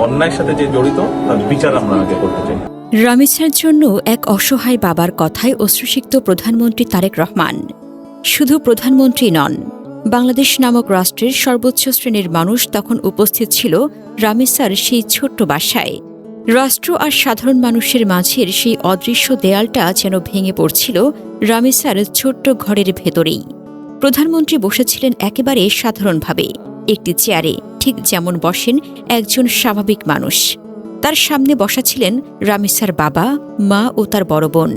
অন্যায়ের সাথে যে জড়িত তার বিচার আমরা আগে করতে চাই। রামিসার জন্য এক অসহায় বাবার কথায় অশ্রুসিক্ত প্রধানমন্ত্রী তারেক রহমান। শুধু প্রধানমন্ত্রী নন, বাংলাদেশ নামক রাষ্ট্রের সর্বোচ্চ শ্রেণীর মানুষ তখন উপস্থিত ছিল রামিসার সেই ছোট্ট বাসায়। রাষ্ট্র আর সাধারণ মানুষের মাঝের সেই অদৃশ্য দেয়ালটা যেন ভেঙে পড়ছিল রামিসার ছোট্ট ঘরের ভেতরেই। প্রধানমন্ত্রী বসেছিলেন একেবারে সাধারণভাবে একটি চেয়ারে, ঠিক যেমন বসেন একজন স্বাভাবিক মানুষ। তার সামনে বসা ছিলেন রামিসার বাবা, মা ও তার বড় বোন।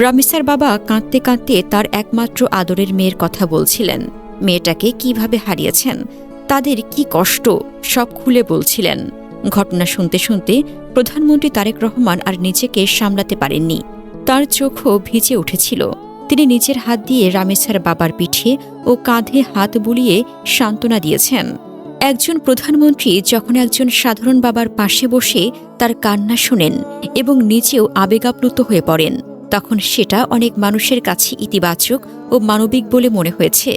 রামিসার বাবা কাঁদতে কাঁদতে তার একমাত্র আদরের মেয়ের কথা বলছিলেন। মেয়েটাকে কিভাবে হারিয়েছেন, তাদের কি কষ্ট, সব খুলে বলছিলেন। ঘটনা শুনতে শুনতে প্রধানমন্ত্রী তারেক রহমান আর নিজেকে সামলাতে পারেননি। তার চোখও ভিজে উঠেছিল। তিনি নিজের হাত দিয়ে রামিসার বাবার পিঠে ও কাঁধে হাত বুলিয়ে সান্ত্বনা দিয়েছেন। একজন প্রধানমন্ত্রী যখন একজন সাধারণ বাবার পাশে বসে তার কান্না শোনেন এবং নিজেও আবেগাপ্লুত হয়ে পড়েন, তখন সেটা অনেক মানুষের কাছে ইতিবাচক ও মানবিক বলে মনে হয়েছে।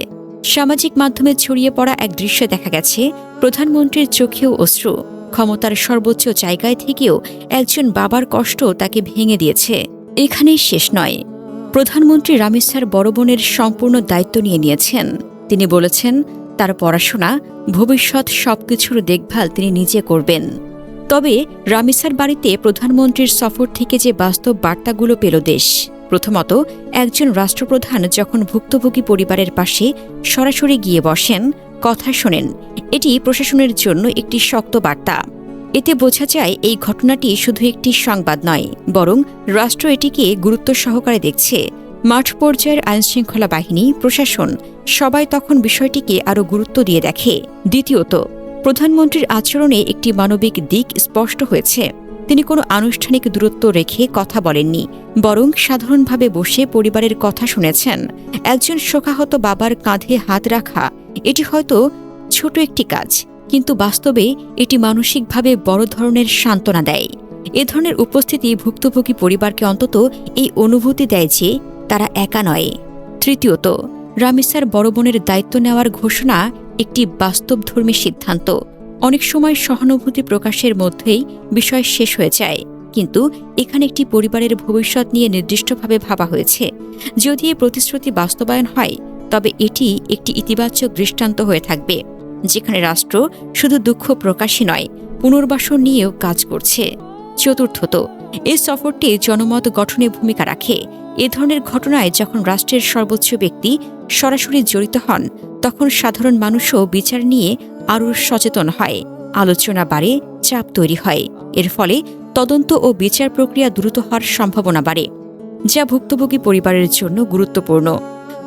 সামাজিক মাধ্যমে ছড়িয়ে পড়া এক দৃশ্য দেখা গেছে, প্রধানমন্ত্রীর চোখেও অশ্রু। ক্ষমতার সর্বোচ্চ জায়গায় থেকেও একজন বাবার কষ্ট তাকে ভেঙে দিয়েছে। এখানেই শেষ নয়, প্রধানমন্ত্রী রামিসার বড় বোনের সম্পূর্ণ দায়িত্ব নিয়ে নিয়েছেন। তিনি বলেছেন তার পড়াশোনা, ভবিষ্যৎ সবকিছুর দেখভাল তিনি নিজে করবেন। তবে রামিসার বাড়িতে প্রধানমন্ত্রীর সফর থেকে যে বাস্তব বার্তাগুলো পেল দেশ, প্রথমত, একজন রাষ্ট্রপ্রধান যখন ভুক্তভোগী পরিবারের পাশে সরাসরি গিয়ে বসেন, কথা শোনেন, এটি প্রশাসনের জন্য একটি শক্ত বার্তা। এতে বোঝা যায় এই ঘটনাটি শুধু একটি সংবাদ নয়, বরং রাষ্ট্র এটিকে গুরুত্ব সহকারে দেখছে। মাঠ পর্যায়ের আইনশৃঙ্খলা বাহিনী, প্রশাসন সবাই তখন বিষয়টিকে আরও গুরুত্ব দিয়ে দেখে। দ্বিতীয়ত, প্রধানমন্ত্রীর আচরণে একটি মানবিক দিক স্পষ্ট হয়েছে। তিনি কোনো আনুষ্ঠানিক দূরত্ব রেখে কথা বলেননি, বরং সাধারণভাবে বসে পরিবারের কথা শুনেছেন। একজন শোকাহত বাবার কাঁধে হাত রাখা, এটি হয়তো ছোট একটি কাজ, কিন্তু বাস্তবে এটি মানসিকভাবে বড় ধরনের সান্ত্বনা দেয়। এ ধরনের উপস্থিতি ভুক্তভোগী পরিবারকে অন্তত এই অনুভূতি দেয় যে তারা একা নয়। তৃতীয়ত, রামিসার বড় বোনের দায়িত্ব নেওয়ার ঘোষণা একটি বাস্তবধর্মী সিদ্ধান্ত। অনেক সময় সহানুভূতি প্রকাশের মধ্যেই বিষয় শেষ হয়ে যায়, কিন্তু এখানে একটি পরিবারের ভবিষ্যৎ নিয়ে নির্দিষ্টভাবে ভাবা হয়েছে। যদি এই প্রতিশ্রুতি বাস্তবায়ন হয়, তবে এটি একটি ইতিবাচক দৃষ্টান্ত হয়ে থাকবে, যেখানে রাষ্ট্র শুধু দুঃখ প্রকাশই নয়, পুনর্বাসন নিয়েও কাজ করছে। চতুর্থত, এই সফরটি জনমত গঠনে ভূমিকা রাখে। এ ধরনের ঘটনায় যখন রাষ্ট্রের সর্বোচ্চ ব্যক্তি সরাসরি জড়িত হন, তখন সাধারণ মানুষও বিচার নিয়ে আরও সচেতন হয়, আলোচনা বাড়ে, চাপ তৈরি হয়। এর ফলে তদন্ত ও বিচার প্রক্রিয়া দ্রুত হওয়ার সম্ভাবনা বাড়ে, যা ভুক্তভোগী পরিবারের জন্য গুরুত্বপূর্ণ।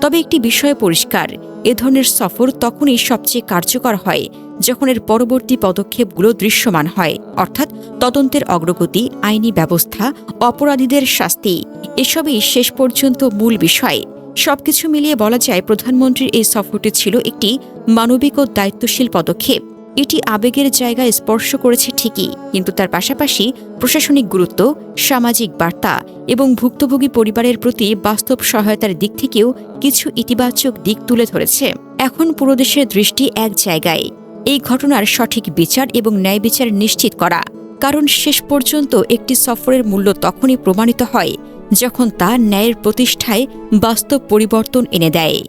তবে একটি বিষয় পরিষ্কার, এ ধরনের সফর তখনই সবচেয়ে কার্যকর হয় যখন এর পরবর্তী পদক্ষেপগুলো দৃশ্যমান হয়, অর্থাৎ তদন্তের অগ্রগতি, আইনি ব্যবস্থা, অপরাধীদের শাস্তি, এসবই শেষ পর্যন্ত মূল বিষয়। সবকিছু মিলিয়ে বলা যায়, প্রধানমন্ত্রীর এই সফরটি ছিল একটি মানবিক ও দায়িত্বশীল পদক্ষেপ। এটি আবেগের জায়গায় স্পর্শ করেছে ঠিকই, কিন্তু তার পাশাপাশি প্রশাসনিক গুরুত্ব, সামাজিক বার্তা এবং ভুক্তভোগী পরিবারের প্রতি বাস্তব সহায়তার দিক থেকেও কিছু ইতিবাচক দিক তুলে ধরেছে। এখন পুরো দেশের দৃষ্টি এক জায়গায়, এই ঘটনার সঠিক বিচার এবং ন্যায় বিচার নিশ্চিত করা। কারণ শেষ পর্যন্ত একটি সফরের মূল্য তখনই প্রমাণিত হয় যখন তা ন্যায়ের প্রতিষ্ঠায় বাস্তব পরিবর্তন এনে দেয়।